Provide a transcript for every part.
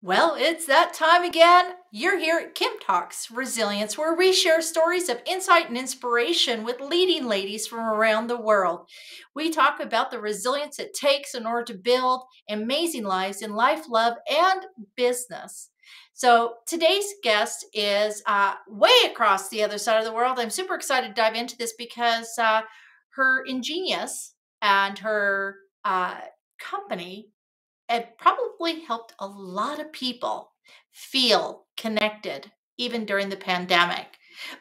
Well, it's that time again. You're here at Kim Talks Resilience, where we share stories of insight and inspiration with leading ladies from around the world. We talk about the resilience it takes in order to build amazing lives in life, love, and business. So today's guest is way across the other side of the world. I'm super excited to dive into this because her ingenious and her company, it probably helped a lot of people feel connected even during the pandemic.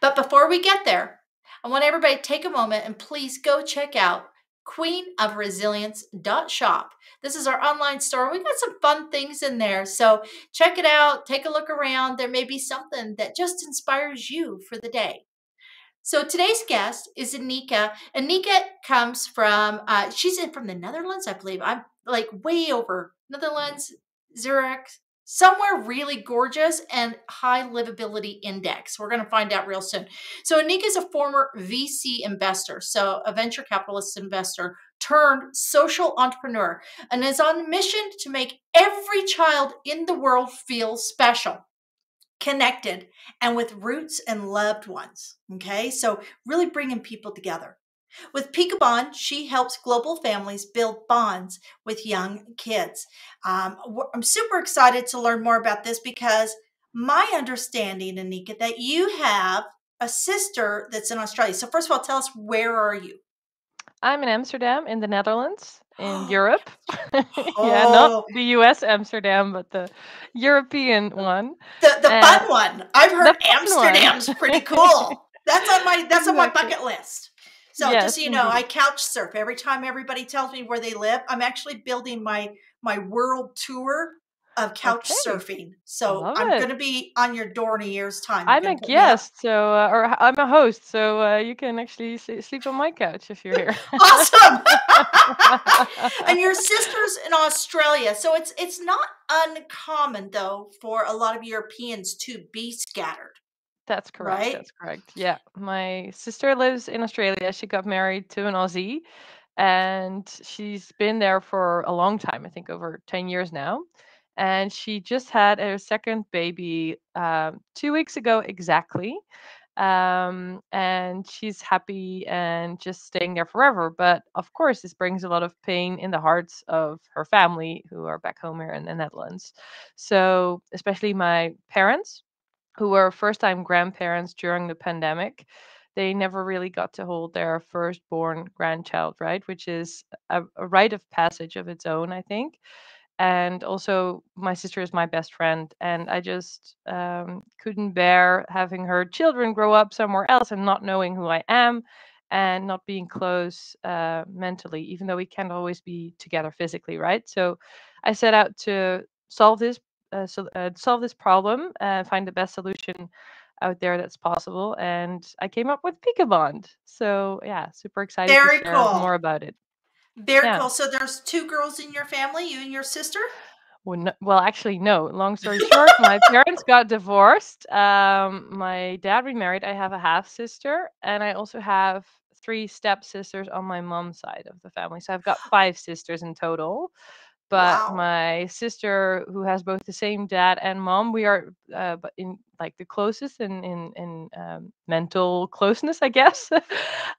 But before we get there, I want everybody to take a moment and please go check out queenofresilience.shop. This is our online store. We got some fun things in there. So check it out, take a look around. There may be something that just inspires you for the day. So today's guest is Anieke. Anieke comes from, she's from the Netherlands, I believe. I'm like way over Netherlands, Zurich, somewhere really gorgeous and high livability index. We're going to find out real soon. So Anieke is a former VC investor, so a venture capitalist investor turned social entrepreneur, and is on a mission to make every child in the world feel special, connected, and with roots and loved ones. Okay, so really bringing people together. With Peekabond, she helps global families build bonds with young kids. I'm super excited to learn more about this because my understanding, Anieke, that you have a sister that's in Australia. So first of all, tell us, where are you? I'm in Amsterdam, in the Netherlands, in Europe. Yeah, not Oh, the US Amsterdam, but the European one. the And fun one. I've the heard fun one. Amsterdam's pretty cool. That's on my Exactly. bucket list. So just Yes, so you know, I indeed. couch surf. Every time everybody tells me where they live, I'm actually building my world tour of couch Okay. surfing. So Love I'm it. going to be on your door in a year's time. You're I'm going a to put me up. guest, so I'm a host, so you can actually sleep on my couch if you're here. Awesome. And your sister's in Australia. So it's not uncommon though for a lot of Europeans to be scattered, That's correct. right? That's correct. Yeah. My sister lives in Australia. She got married to an Aussie and she's been there for a long time, I think over 10 years now. And she just had her second baby 2 weeks ago exactly. And she's happy and just staying there forever. But of course, this brings a lot of pain in the hearts of her family who are back home here in the Netherlands. So, especially my parents who were first time grandparents during the pandemic, they never really got to hold their firstborn grandchild, right? Which is a rite of passage of its own, I think. And also, my sister is my best friend, and I just couldn't bear having her children grow up somewhere else and not knowing who I am and not being close mentally, even though we can't always be together physically, right? So I set out to solve this problem, find the best solution out there that's possible, and I came up with Peekabond. So yeah, super excited to Very share cool. more about it. Very Yeah. cool. So there's two girls in your family, you and your sister? Well, actually, no. Long story short, my parents got divorced. My dad remarried. I have a half sister, and I also have three stepsisters on my mom's side of the family. So I've got five sisters in total. But Wow. my sister, who has both the same dad and mom, we are but in like the closest in mental closeness, I guess.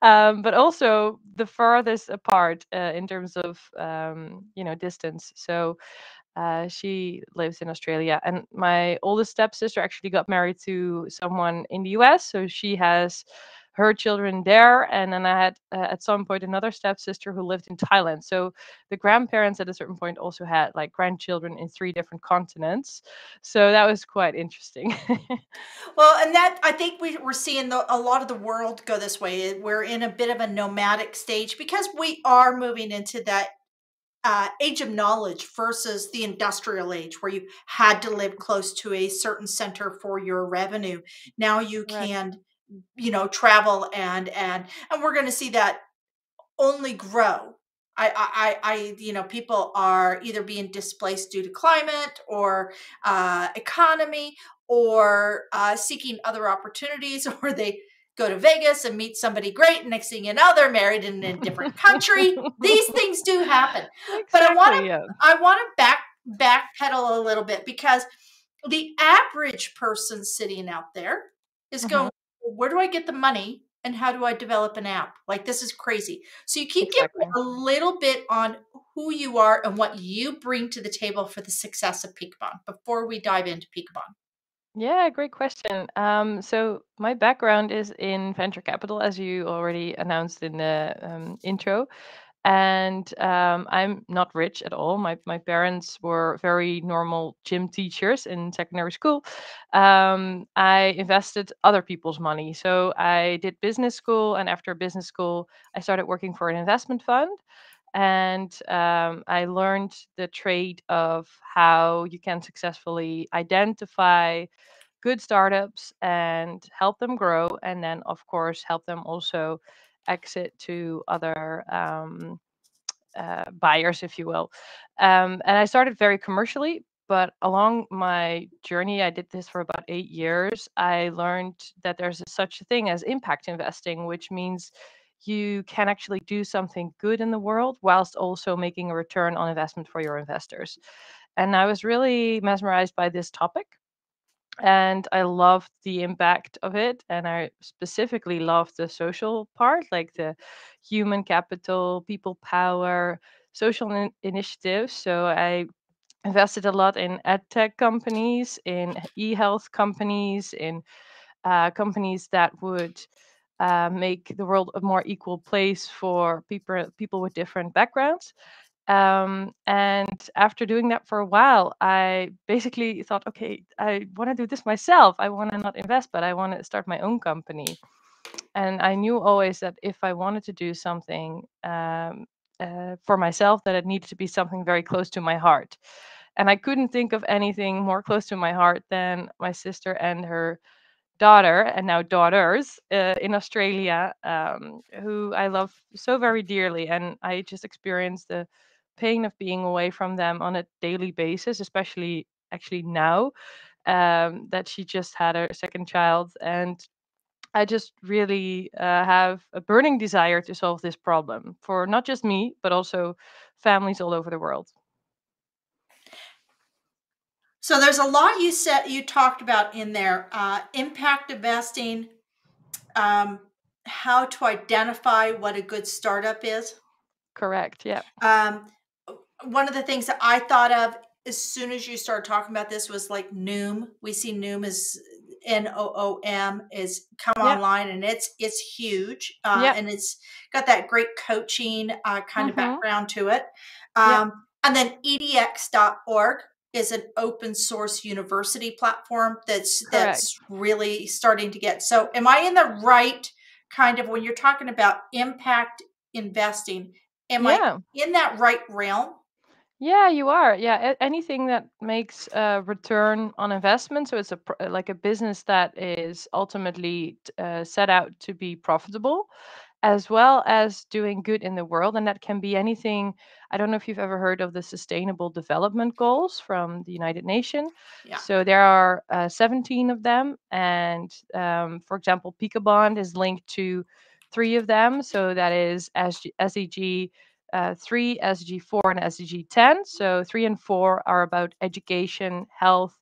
But also the farthest apart in terms of distance. So she lives in Australia, and my oldest stepsister actually got married to someone in the US, so she has her children there. And then I had at some point another stepsister who lived in Thailand. So the grandparents at a certain point also had like grandchildren in three different continents. So that was quite interesting. Well, and that I think we're seeing a lot of the world go this way. We're in a bit of a nomadic stage because we are moving into that age of knowledge versus the industrial age where you had to live close to a certain center for your revenue. Now you Correct. can, travel and we're going to see that only grow. People are either being displaced due to climate or economy or seeking other opportunities, or they go to Vegas and meet somebody great. And next thing you know, they're married in a different country. These things do happen. But Exactly. Yeah. I want to backpedal a little bit, because the average person sitting out there is going, where do I get the money and how do I develop an app? Like, this is crazy. So you keep giving Exactly. a little bit on who you are and what you bring to the table for the success of Peekabond before we dive into Peekabond. Yeah, great question. So my background is in venture capital, as you already announced in the intro. And I'm not rich at all. My parents were very normal gym teachers in secondary school. I invested other people's money. So I did business school, and after business school, I started working for an investment fund. And I learned the trade of how you can successfully identify good startups and help them grow, and then of course help them also exit to other buyers, if you will. And I started very commercially, but along my journey, I did this for about 8 years. I learned that there's such a thing as impact investing, which means you can actually do something good in the world whilst also making a return on investment for your investors. And I was really mesmerized by this topic, and I loved the impact of it. And I specifically loved the social part, like the human capital, people power, social initiatives. So I invested a lot in ed tech companies, in e-health companies, in companies that would make the world a more equal place for people with different backgrounds. And after doing that for a while, I basically thought, okay, I want to do this myself. I want to not invest, but I want to start my own company. And I knew always that if I wanted to do something for myself, that it needed to be something very close to my heart. And I couldn't think of anything more close to my heart than my sister and her daughter, and now daughters, in Australia, who I love so very dearly. And I just experienced the pain of being away from them on a daily basis, especially actually now that she just had her second child. And I just really have a burning desire to solve this problem for not just me, but also families all over the world. So there's a lot you talked about in there. Impact investing, how to identify what a good startup is. Correct. Yeah. One of the things that I thought of as soon as you started talking about this was like Noom. We see Noom as Noom is come Yeah. online, and it's huge, Yeah. and it's got that great coaching kind of Mm-hmm. background to it. Yeah. And then edx.org is an open source university platform Correct. that's really starting to get. So am I in the right kind of, when you're talking about impact investing, am I Yeah. in that right realm? Yeah, you are. Yeah, anything that makes a return on investment. So it's like a business that is ultimately set out to be profitable, as well as doing good in the world. And that can be anything. I don't know if you've ever heard of the Sustainable Development Goals from the United Nations. Yeah. So there are 17 of them. And for example, Peekabond is linked to three of them. So that is SDG 3, SDG 4, and SDG 10. So 3 and 4 are about education, health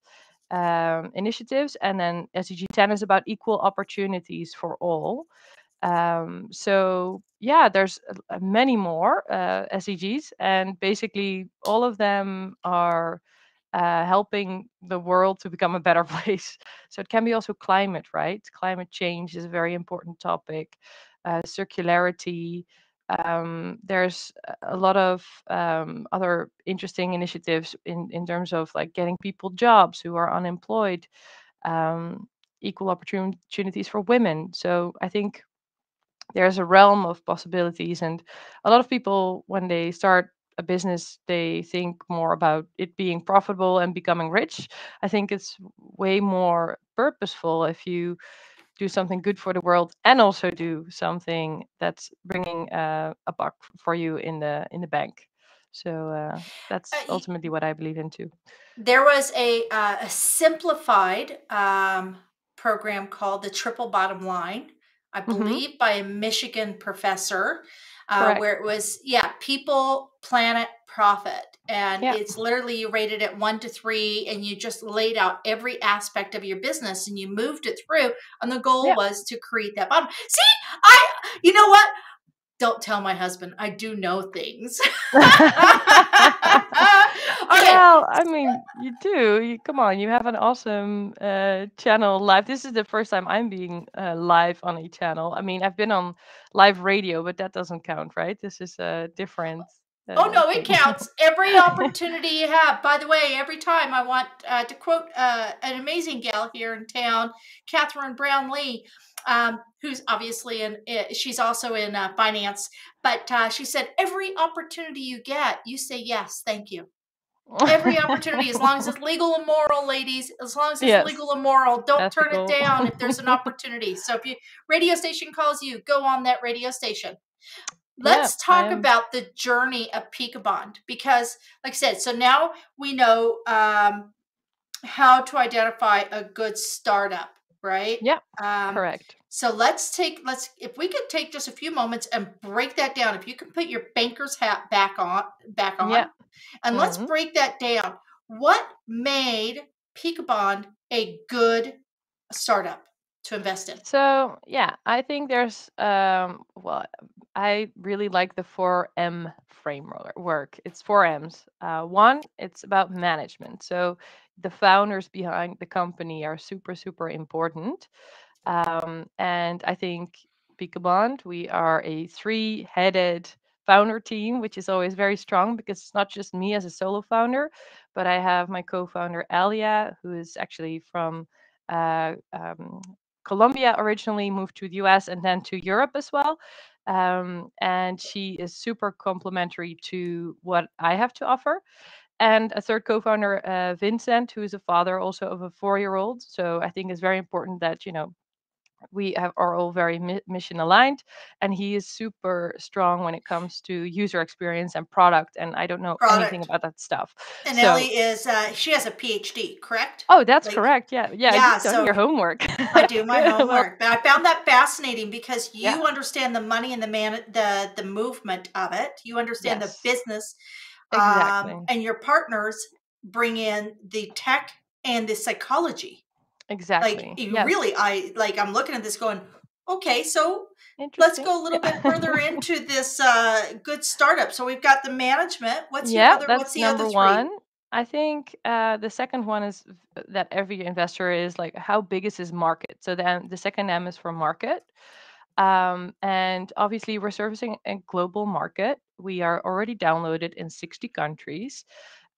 initiatives, and then SDG 10 is about equal opportunities for all. So yeah, there's many more SDGs, and basically all of them are helping the world to become a better place. So it can be also climate, right? Climate change is a very important topic. Circularity. There's a lot of other interesting initiatives in terms of like getting people jobs who are unemployed, um, equal opportunities for women. So I think there's a realm of possibilities, and a lot of people, when they start a business, they think more about it being profitable and becoming rich. I think it's way more purposeful if you do something good for the world and also do something that's bringing a buck for you in the bank. So that's ultimately what I believe in too. There was a simplified program called the Triple Bottom Line. I Mm-hmm. believe by a Michigan professor, Correct. where it was, people, planet, profit. And Yeah. it's literally you rated it 1 to 3, and you just laid out every aspect of your business and you moved it through. And the goal Yeah. was to create that bottom. See, you know what? Don't tell my husband. I do know things. Okay. Well, I mean, you do. Come on, you have an awesome channel live. This is the first time I'm being live on a channel. I mean, I've been on live radio, but that doesn't count, right? This is a different Oh no, it thing. counts. Every opportunity you have. By the way, every time I want to quote an amazing gal here in town, Catherine Brown Lee, who's obviously she's also in finance, but she said, every opportunity you get, you say yes, thank you. Every opportunity, as long as it's legal and moral, ladies, as long as it's legal Yes, and moral, don't turn it ethical. down if there's an opportunity. So if radio station calls you, go on that radio station. Yeah, Let's I talk am. about the journey of Peekabond, because, like I said, so now we know how to identify a good startup, right? Yeah, Um, correct. so if we could take just a few moments and break that down. If you can put your banker's hat back on, Yeah. and let's Mhm. break that down. What made Peekabond a good startup to invest in? So yeah, I think there's well, I really like the 4M framework. It's 4Ms. One, it's about management. So the founders behind the company are super, super important. And I think Peekabond, we are a three-headed founder team, which is always very strong because it's not just me as a solo founder, but I have my co-founder Alia, who is actually from uh, um, Colombia originally, moved to the US and then to Europe as well. And she is super complementary to what I have to offer. And a third co-founder, Vincent, who is a father also of a 4-year-old. So I think it's very important that, are all very mission aligned, and he is super strong when it comes to user experience and product, and I don't know anything Product. about that stuff. And Ellie So is she has a PhD, correct? oh, that's Like, correct. Yeah, yeah, you've done so your homework. I do my Well, homework. But I found that fascinating because yeah, you understand the money and the movement of it. You understand the yes, business, exactly, and your partners bring in the tech and the psychology. Like, exactly, you yes. really, I'm looking at this going, okay, so let's Interesting. go a little bit Yeah. further into this good startup. So we've got the management. Yeah, What's that's the other number three? one. I think the second one is that every investor is like, how big is his market? So then the second M is for market. And obviously, we're servicing a global market. We are already downloaded in 60 countries.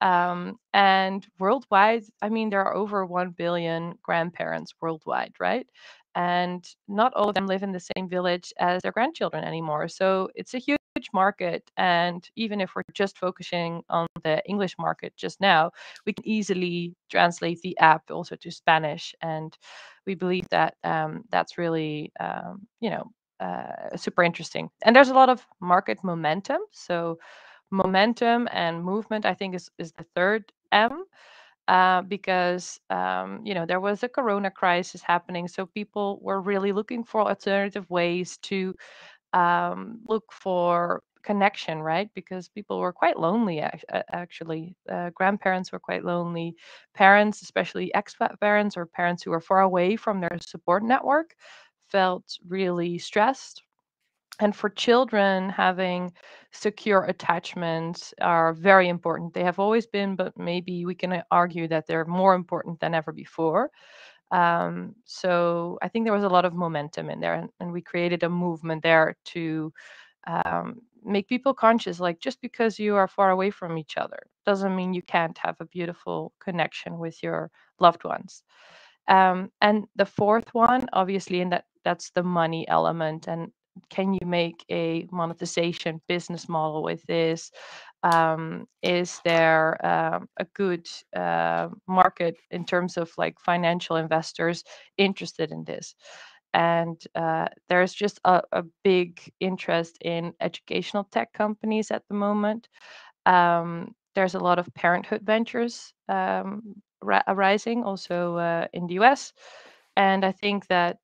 And worldwide, I mean, there are over 1 billion grandparents worldwide, right? And not all of them live in the same village as their grandchildren anymore. So it's a huge market. And even if we're just focusing on the English market just now, we can easily translate the app also to Spanish. And we believe that that's really, super interesting. And there's a lot of market momentum. So momentum and movement, I think, is the third M, because there was a corona crisis happening, so people were really looking for alternative ways to look for connection, right? Because people were quite lonely, actually. Grandparents were quite lonely. Parents, especially expat parents or parents who are far away from their support network, felt really stressed. And for children, having secure attachments are very important. They have always been, but maybe we can argue that they're more important than ever before. So I think there was a lot of momentum in there, and we created a movement there to make people conscious. Like, just because you are far away from each other doesn't mean you can't have a beautiful connection with your loved ones. And the fourth one, obviously, and that's the money element. And can you make a monetization business model with this? Is there a good market in terms of like financial investors interested in this? And there's just a big interest in educational tech companies at the moment. There's a lot of parenthood ventures arising also in the US. And I think that,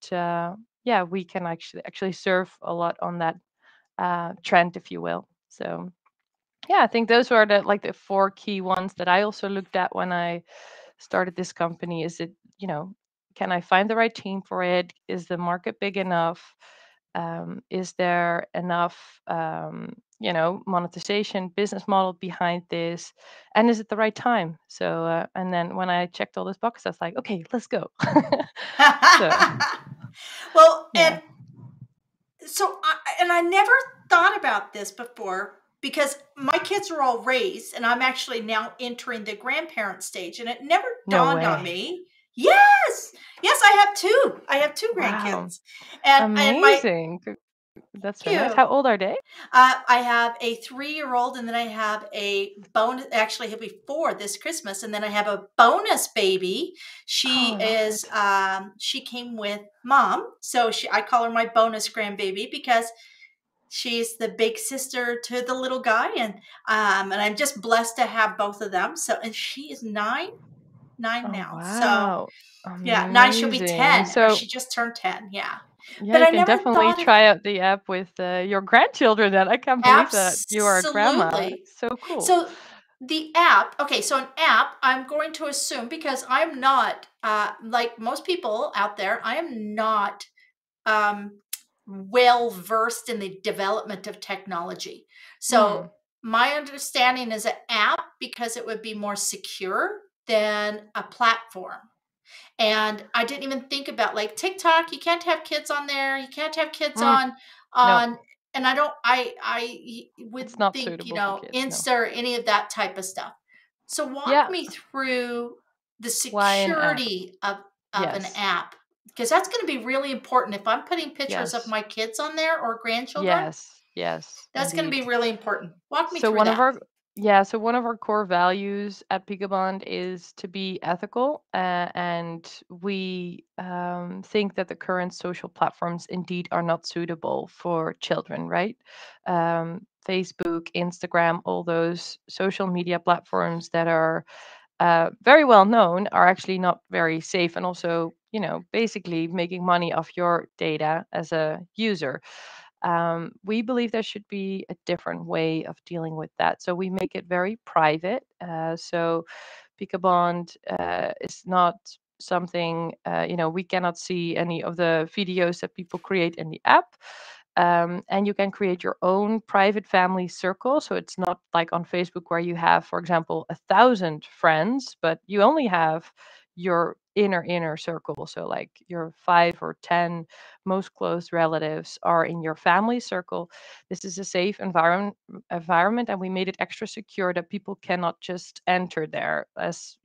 yeah, we can actually surf a lot on that trend, if you will. So yeah, I think those were the four key ones that I also looked at when I started this company. Is it, can I find the right team for it? Is the market big enough? Is there enough, monetization business model behind this? And is it the right time? So, and then when I checked all those boxes, I was like, okay, let's go. So, Well, yeah, and I never thought about this before because my kids are all raised and I'm actually now entering the grandparent stage, and it never no dawned on way. me. Yes. Yes, I have two. I have two Wow, grandkids. And my amazing. That's so nice. you. How old are they? I have a 3-year-old, and then I have a bonus. Actually, he'll be 4 this Christmas, and then I have a bonus baby. Oh, She I love is. it. She came with mom, so I call her my bonus grandbaby because she's the big sister to the little guy, and I'm just blessed to have both of them. So, and she is nine Oh, now. So wow. yeah, 9. She'll be Amazing. 10, or So, she just turned 10. Yeah, yeah, but you I can never definitely thought of. try out the app with your grandchildren then. I can't believe that you are a grandma. Absolutely. So cool. So the app, okay, so an app, I'm going to assume, because I'm not, like most people out there, I am not um, well versed in the development of technology. Hmm. So my understanding is an app because it would be more secure than a platform. And I didn't even think about like TikTok. You can't have kids on there. You can't have kids Mm, no, on. And I don't. I it's would not think, suitable for kids. No. Insta or any of that type of stuff. So walk Yeah. me through the Why an app? security of an Yes. app, because that's going to be really important. If I'm putting pictures of Yes. my kids on there or grandchildren, Yes. Yes. that's going to be Indeed. really important. Walk me So through one of that. our yeah, so one of our core values at Peekabond is to be ethical, and we think that the current social platforms indeed are not suitable for children, right? Facebook, Instagram, all those social media platforms that are very well known are actually not very safe, and also, basically making money off your data as a user. We believe there should be a different way of dealing with that. So we make it very private. So Peekabond is not something, we cannot see any of the videos that people create in the app. And you can create your own private family circle. So it's not like on Facebook where you have, for example, 1,000 friends, but you only have your inner circle. So like your 5 or 10 most close relatives are in your family circle. This is a safe environment, and we made it extra secure that people cannot just enter there as,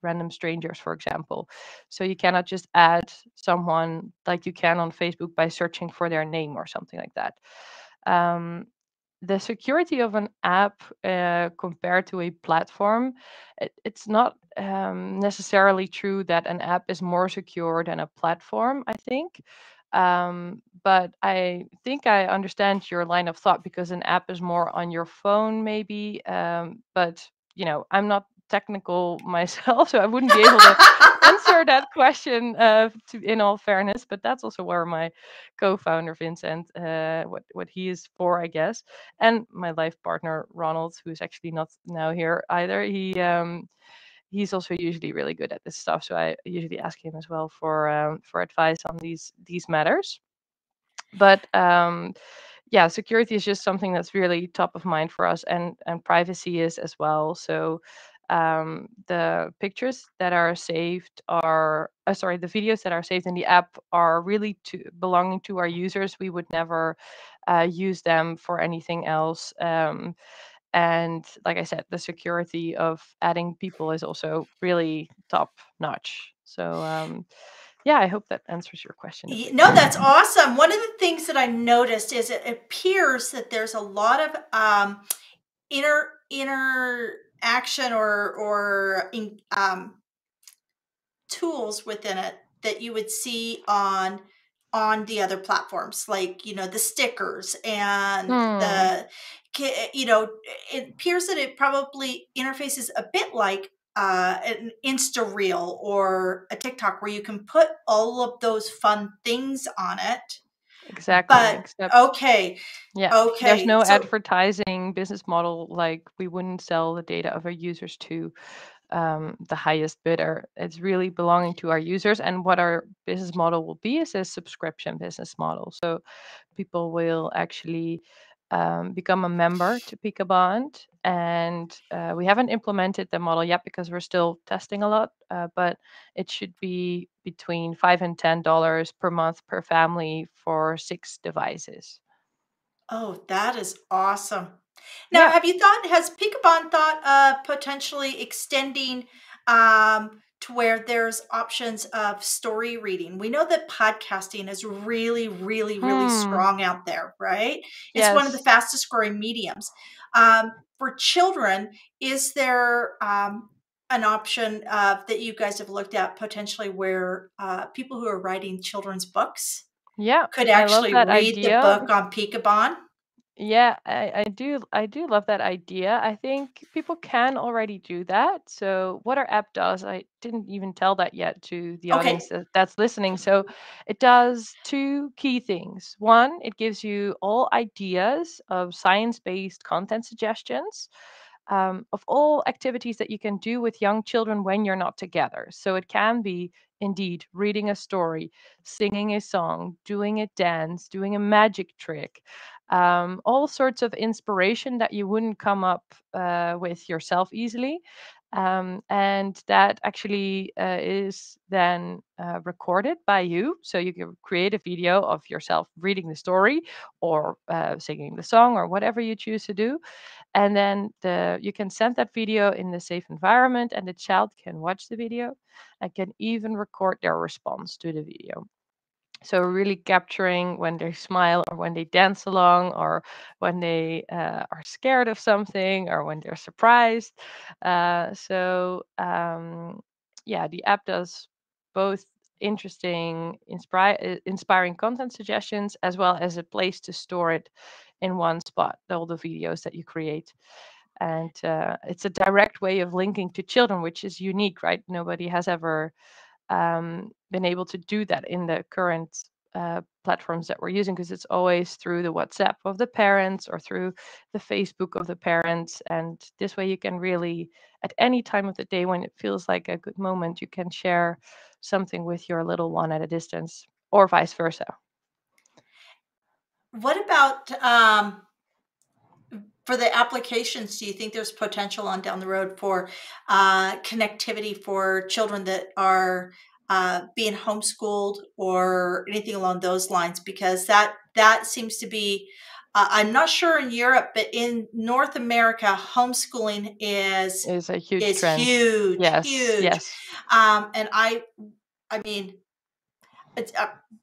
random strangers, for example. So you cannot just add someone like you can on Facebook by searching for their name or something like that. Um, the security of an app compared to a platform, it's not necessarily true that an app is more secure than a platform, I think. But I think I understand your line of thought, because an app is more on your phone, maybe. But, I'm not technical myself, so I wouldn't be able to answer that question in all fairness. But that's also where my co-founder Vincent, what he is for, I guess, and my life partner Ronald, who's actually not now here either. He's also usually really good at this stuff, so I usually ask him as well for advice on these matters. But yeah, security is just something that's really top of mind for us, and privacy is as well. So the pictures that are saved are sorry, the videos that are saved in the app are really belonging to our users. We would never use them for anything else. And like I said, the security of adding people is also really top notch. So yeah, I hope that answers your question a bit. No, that's awesome. One of the things that I noticed is it appears that there's a lot of interaction or tools within it that you would see on the other platforms, like the stickers and Hmm. the it appears that it probably interfaces a bit like an Insta reel or a TikTok where you can put all of those fun things on it. Exactly. But Except, okay, yeah, there's okay. no So advertising business model. Like, we wouldn't sell the data of our users to the highest bidder. It's really belonging to our users. And what our business model will be is a subscription business model. So people will actually become a member to Peekabond. And we haven't implemented the model yet because we're still testing a lot, but it should be between $5 and $10 per month per family for 6 devices. oh, that is awesome. Now, Yeah. has Peekabon thought potentially extending to where there's options of story reading? We know that podcasting is really, really, really Hmm. strong out there, right? It's one of the Yes. fastest growing mediums. For children, is there an option that you guys have looked at potentially where people who are writing children's books Yeah. could I love actually that read the idea. book on Peekabon? Yeah, I do love that idea. I think people can already do that. So what our app does, I didn't even tell that yet to the audience Okay. that's listening. So it does two key things. One, it gives you all ideas of science-based content suggestions, of all activities that you can do with young children when you're not together. So it can be indeed reading a story, singing a song, doing a dance, doing a magic trick, all sorts of inspiration that you wouldn't come up with yourself easily. And that actually is then recorded by you. So you can create a video of yourself reading the story or singing the song or whatever you choose to do. And then you can send that video in the safe environment, and the child can watch the video and can even record their response to the video. So really capturing when they smile or when they dance along or when they are scared of something or when they're surprised. Yeah, the app does both interesting, inspiring content suggestions as well as a place to store it in one spot, all the videos that you create. And it's a direct way of linking to children, which is unique, right? Nobody has ever been able to do that in the current platforms that we're using, because it's always through the WhatsApp of the parents or through the Facebook of the parents. And this way you can really, at any time of the day when it feels like a good moment, you can share something with your little one at a distance, or vice versa. What about for the applications? Do you think there's potential on down the road for connectivity for children that are being homeschooled or anything along those lines? Because that seems to be, I'm not sure in Europe, but in North America, homeschooling Is a huge is trend. huge, Yes, huge. yes. And I mean, it's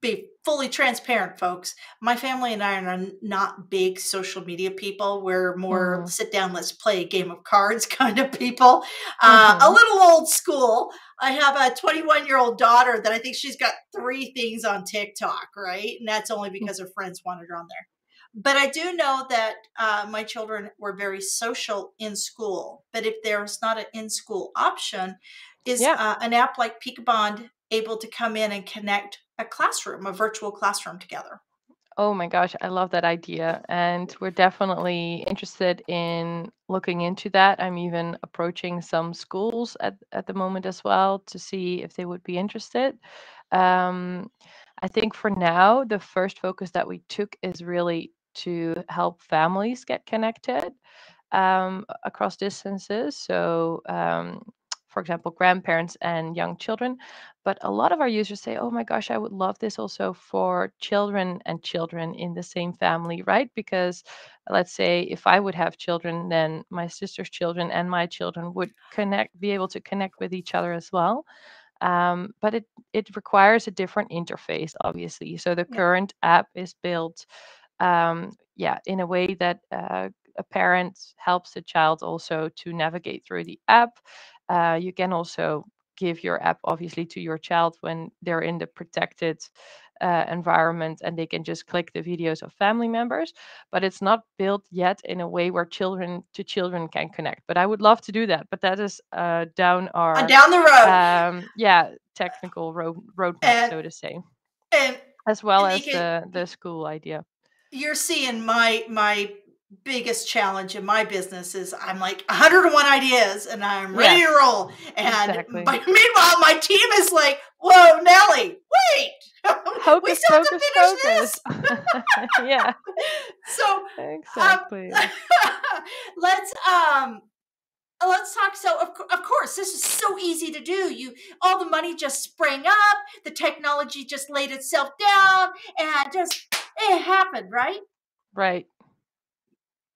be fully transparent, folks. My family and I are not big social media people. We're more Mm. sit down, let's play a game of cards kind of people. A Hmm. little old school. I have a 21-year-old daughter that I think she's got 3 things on TikTok, right? And that's only because her friends wanted her on there. But I do know that my children were very social in school. But if there's not an in-school option, is Yeah. an app like Peekabond able to come in and connect a virtual classroom together? Oh my gosh, I love that idea. And we're definitely interested in looking into that. I'm even approaching some schools at the moment as well to see if they would be interested. Um, I think for now, the first focus that we took is really to help families get connected across distances. So, for example, grandparents and young children. But a lot of our users say, oh my gosh, I would love this also for children and children in the same family, right? Because let's say if I would have children, then my sister's children and my children would be able to connect with each other as well. But it requires a different interface, obviously. So the Yeah. current app is built, yeah, in a way that a parent helps the child also to navigate through the app. You can also give your app obviously to your child when they're in the protected environment, and they can just click the videos of family members, but it's not built yet in a way where children to children can connect. But I would love to do that, but that is down our Down the road. technical roadmap, And so to say, and as well as Nika, the school idea. you're seeing my biggest challenge in my business is I'm like 101 ideas and I'm ready to Yes, roll. And exactly. meanwhile, my team is like, whoa, Nelly, wait, we Hocus still have to pocus finish pocus. this. Yeah, So exactly. let's talk. So of course, this is so easy to do. All the money just sprang up, the technology just laid itself down, and it happened, right? Right.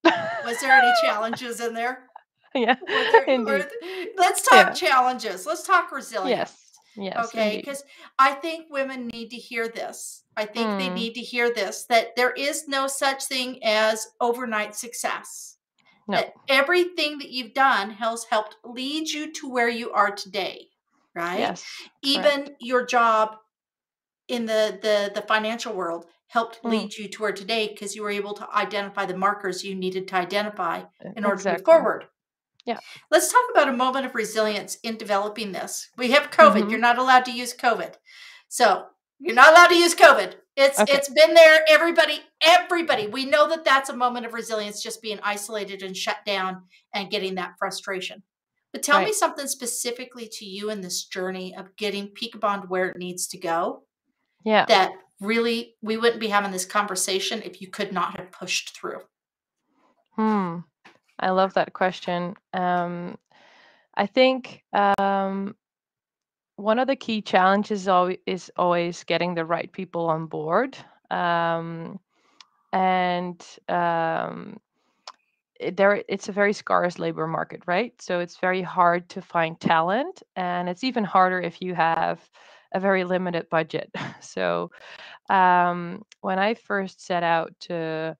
Was there any challenges in there? Yeah, indeed. Let's talk Yeah. challenges. Let's talk resilience. Yes. Yes, Okay, indeed. because I think women need to hear this. I think they Mm, need to hear this, that there is no such thing as overnight success. no. That everything that you've done has helped lead you to where you are today, right? Yes, correct. Even your job in the financial world helped Mm, lead you to where today because you were able to identify the markers you needed to identify in order to move exactly. forward. Yeah. Let's talk about a moment of resilience in developing this. We have COVID. Mm-hmm. You're not allowed to use COVID. So you're not allowed to use COVID. Okay. It's been there. Everybody. We know that that's a moment of resilience, just being isolated and shut down and getting that frustration. But tell me Right. something specifically to you in this journey of getting Peekabond where it needs to go. Yeah. That really we wouldn't be having this conversation if you could not have pushed through. I love that question. I think one of the key challenges is always getting the right people on board. And it's a very scarce labor market, right? So it's very hard to find talent, and it's even harder if you have a very limited budget. So when I first set out to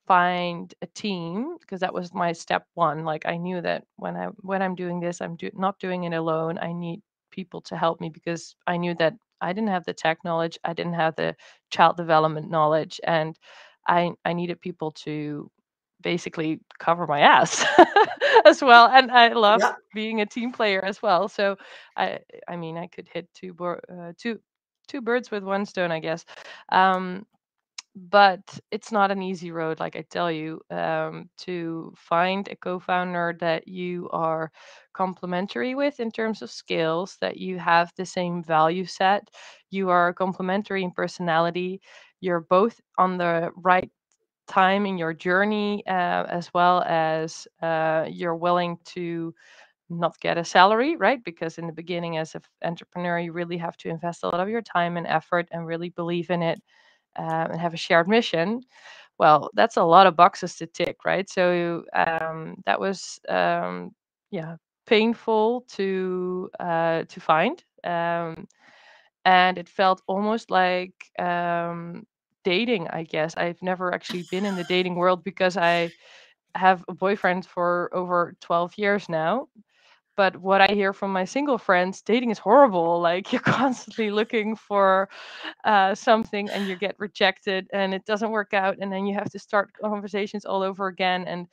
find a team, because that was my step one, like I knew that when I'm doing this, not doing it alone. I need people to help me because I knew that I didn't have the tech knowledge, I didn't have the child development knowledge, and I needed people to basically cover my ass as well. And I love Yep. being a team player as well. So I I mean I could hit two birds with one stone, I guess. Um, but it's not an easy road, like I tell you, to find a co-founder that you are complementary with in terms of skills, that you have the same value set, you are complementary in personality, you're both on the right time in your journey, as well as you're willing to not get a salary, right? Because in the beginning, as an entrepreneur, you really have to invest a lot of your time and effort and really believe in it, and have a shared mission. Well, that's a lot of boxes to tick, right? So that was yeah, painful to find, and it felt almost like dating. I guess I've never actually been in the dating world because I have a boyfriend for over 12 years now. But what I hear from my single friends, dating is horrible. Like you're constantly looking for something and you get rejected and it doesn't work out, and then you have to start conversations all over again. And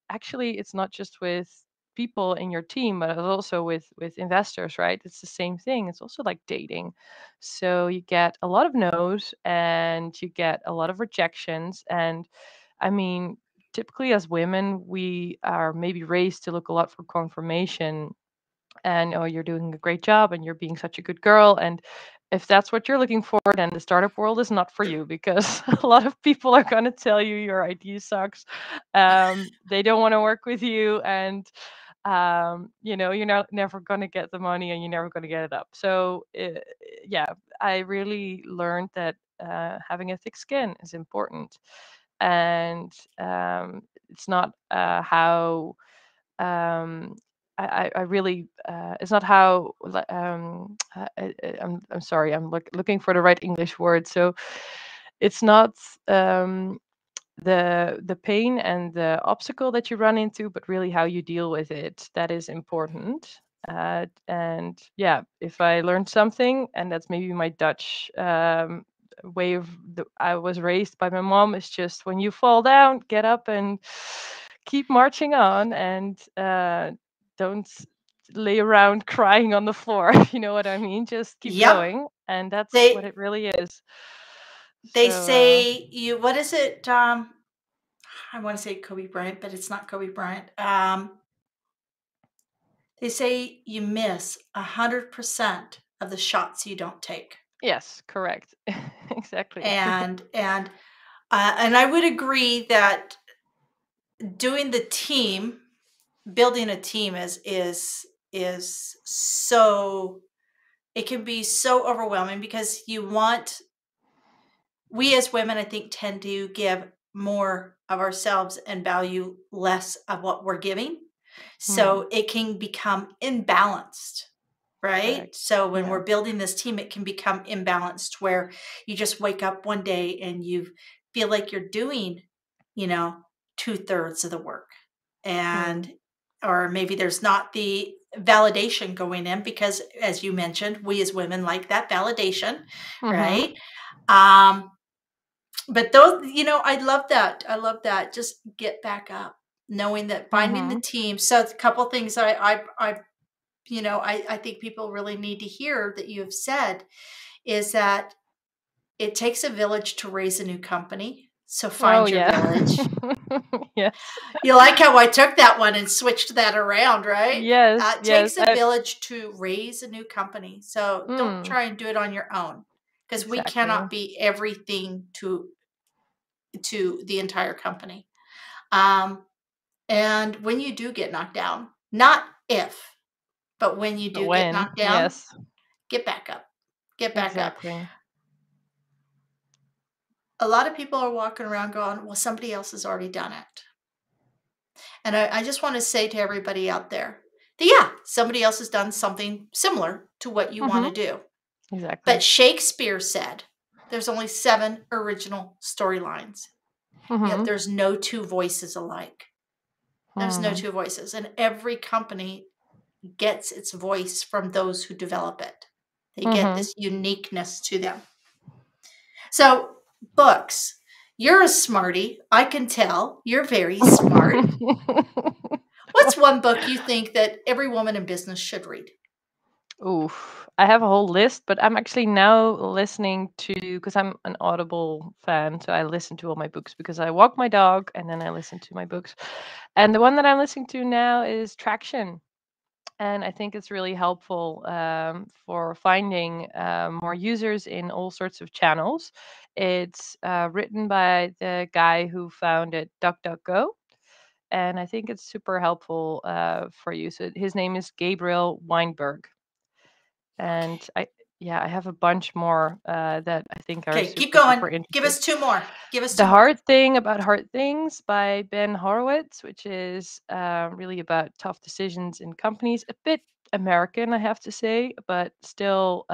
actually, it's not just with people in your team, but it's also with investors, right? It's the same thing. It's also like dating. So you get a lot of no's and you get a lot of rejections. And I mean, typically as women, we are maybe raised to look a lot for confirmation, and oh, you're doing a great job and you're being such a good girl. And if that's what you're looking for, then the startup world is not for you, because a lot of people are going to tell you your idea sucks. They don't want to work with you, and you're never going to get the money and you're never going to get it up. So yeah, I really learned that having a thick skin is important. And it's not how um, I really it's not how I'm sorry, I'm looking for the right English word. So it's not the pain and the obstacle that you run into, but really how you deal with it, that is important. And yeah, if I learned something, and that's maybe my Dutch way of I was raised by my mom, is just when you fall down, get up and keep marching on, and don't lay around crying on the floor. If you know what I mean, just keep Yep. going, and that's what They it really is. they So say you what is it? I want to say Kobe Bryant, but it's not Kobe Bryant. They say you miss 100% of the shots you don't take. yes, correct. Exactly. And I would agree that doing the team, building a team is so, it can be so overwhelming because we as women, I think, tend to give more of ourselves and value less of what we're giving. So it can become imbalanced, right? Correct. So when Yeah. we're building this team, it can become imbalanced where you just wake up one day and you feel like you're doing, 2/3 of the work. And, or maybe there's not the validation going in because, as you mentioned, we as women like that validation, Mm-hmm. right? But those, I love that. I love that. Just get back up, knowing that finding the Mm-hmm. team. So a couple things I think people really need to hear that you have said is that it takes a village to raise a new company. So Oh find your yeah. village. Yes. You like how I took that one and switched that around, right? Yes, It yes. takes a village to raise a new company. So don't Mm, try and do it on your own because we exactly. cannot be everything to the entire company. Um, and when you do get knocked down, not if, but when you But do get when? knocked down, Yes, get back up. Get back up. exactly. A lot of people are walking around going, well, somebody else has already done it. And I just want to say to everybody out there that, yeah, somebody else has done something similar to what you want Mm-hmm. to do. Exactly. But Shakespeare said there's only 7 original storylines, yet Mm-hmm. there's no two voices alike. There's no Mm. two voices. And every company gets its voice from those who develop it. They get Mm-hmm. this uniqueness to them. So, books. You're a smarty. I can tell. You're very smart. What's one book you think that every woman in business should read? Oof. I have a whole list, but I'm actually now listening to, because I'm an Audible fan, so I listen to all my books because I walk my dog and then I listen to my books. And the one that I'm listening to now is Traction. And I think it's really helpful for finding more users in all sorts of channels. It's written by the guy who founded DuckDuckGo, and I think it's super helpful for you. So his name is Gabriel Weinberg, and I have a bunch more that I think are Okay, keep super going. super Give interesting. us 2 more. Give us The 2 more. Hard Thing About Hard Things by Ben Horowitz, which is really about tough decisions in companies. A bit American, I have to say, but still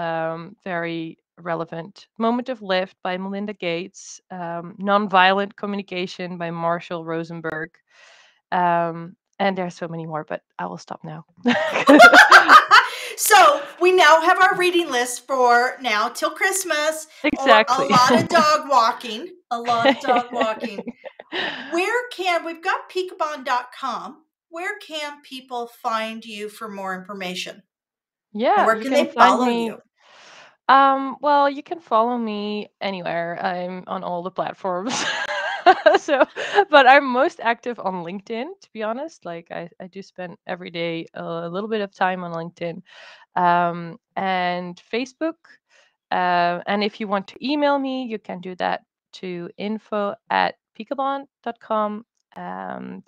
very relevant. Moment of Lift by Melinda Gates. Nonviolent Communication by Marshall Rosenberg. And there's so many more, but I will stop now. So we now have our reading list for now till Christmas, or a Exactly. lot of dog walking. A lot of dog walking. We've got peekabond.com. Where can people find you for more information? And Yeah, where you can can they find follow me. you? Well, you can follow me anywhere. I'm on all the platforms. So, but I'm most active on LinkedIn, to be honest. Like I do spend every day a little bit of time on LinkedIn, and Facebook. And if you want to email me, you can do that to info@peekabond.com. Um,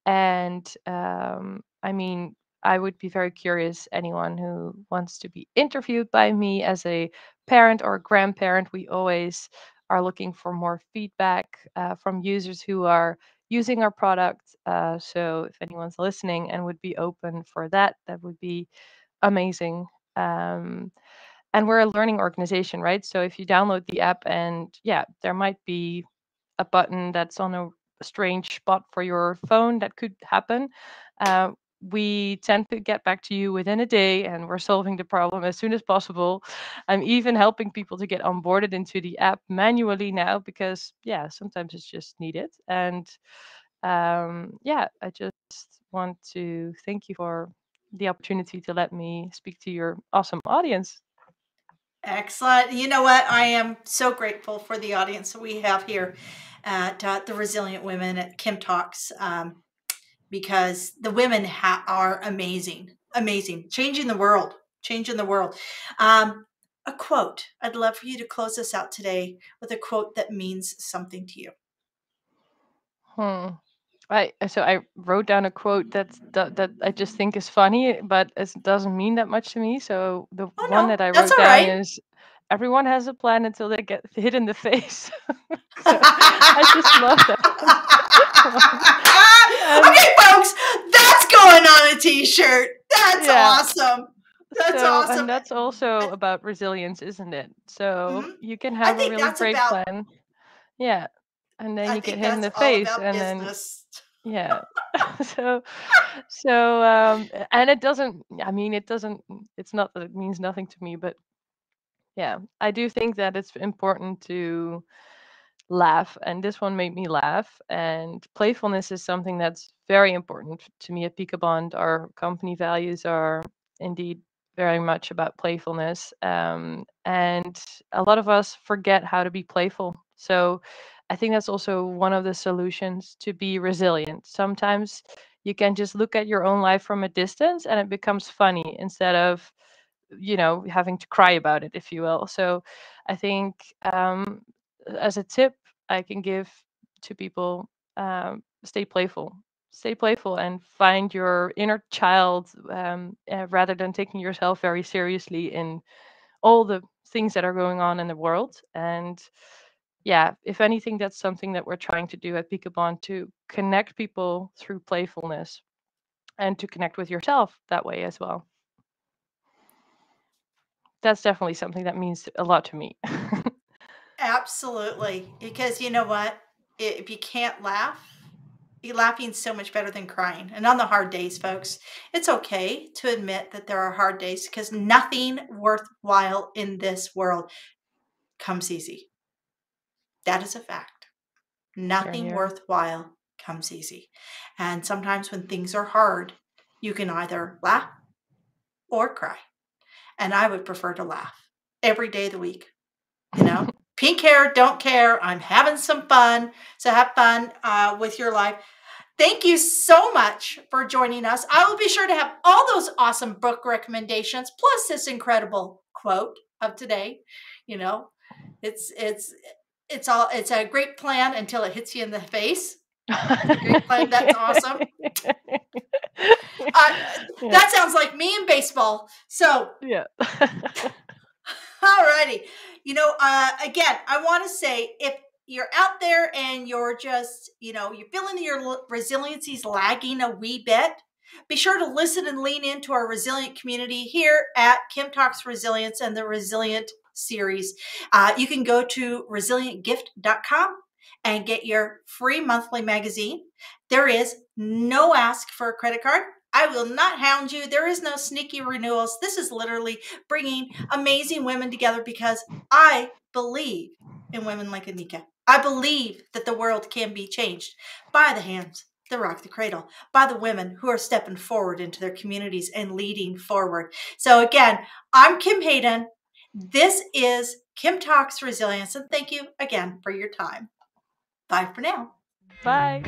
and I mean, I would be very curious, anyone who wants to be interviewed by me as a parent or a grandparent. We always are looking for more feedback from users who are using our product. So if anyone's listening and would be open for that, that would be amazing. Um, and we're a learning organization, right? So if you download the app, and yeah, there might be a button that's on a strange spot for your phone, that could happen. we tend to get back to you within a day, and we're solving the problem as soon as possible. I'm even helping people to get onboarded into the app manually now because, yeah, sometimes it's just needed. And yeah, I just want to thank you for the opportunity to let me speak to your awesome audience. Excellent. You know what? I am so grateful for the audience that we have here at the Resilient Women at Kim Talks, because the women are amazing, amazing, changing the world, changing the world. A quote. I'd love for you to close us out today with a quote that means something to you. I wrote down a quote that I just think is funny, but it doesn't mean that much to me. So the Oh, one no, that I that's wrote all down right. is, "Everyone has a plan until they get hit in the face." So I just love that one. Okay, folks, that's going on a t-shirt. That's Yeah. awesome. That's So, awesome. and that's also about resilience, isn't it? So Mhm. you can I have a think really that's great about. plan. Yeah. And then I you get think hit in that's the all face, about and then, business. yeah. So and it doesn't, I mean, it's not that it means nothing to me, but yeah, I do think that it's important to laugh, and this one made me laugh. And playfulness is something that's very important to me at Peekabond. Our company values are indeed very much about playfulness, and a lot of us forget how to be playful. So I think that's also one of the solutions to be resilient. Sometimes you can just look at your own life from a distance and it becomes funny instead of, having to cry about it, if you will. So I think, as a tip I can give to people, stay playful. Stay playful and find your inner child, rather than taking yourself very seriously in all the things that are going on in the world. And yeah, if anything, that's something that we're trying to do at Peekabond, to connect people through playfulness and to connect with yourself that way as well. That's definitely something that means a lot to me. Absolutely. Because you know what? If you can't laugh, laughing's so much better than crying. And on the hard days, folks, it's okay to admit that there are hard days, because nothing worthwhile in this world comes easy. That is a fact. Here, Nothing here. worthwhile comes easy. And sometimes when things are hard, you can either laugh or cry. And I would prefer to laugh every day of the week. Pink hair, don't care. I'm having some fun. So have fun with your life. Thank you so much for joining us. I will be sure to have all those awesome book recommendations, plus this incredible quote of today. You know, it's a great plan until it hits you in the face. It's a great plan. That's awesome. Yeah. That sounds like me in baseball. So, Yeah. all righty. Again, I want to say, if you're out there and you're just, you're feeling your resiliency's lagging a wee bit, be sure to listen and lean into our resilient community here at Kim Talks Resilience and the Resilient series. You can go to resilientgift.com and get your free monthly magazine. There is no ask for a credit card. I will not hound you. There is no sneaky renewals. This is literally bringing amazing women together, because I believe in women like Nika. I believe that the world can be changed by the hands that rock the cradle, by the women who are stepping forward into their communities and leading forward. So again, I'm Kim Hayden. This is Kim Talks Resilience, and thank you again for your time. Bye for now. Bye.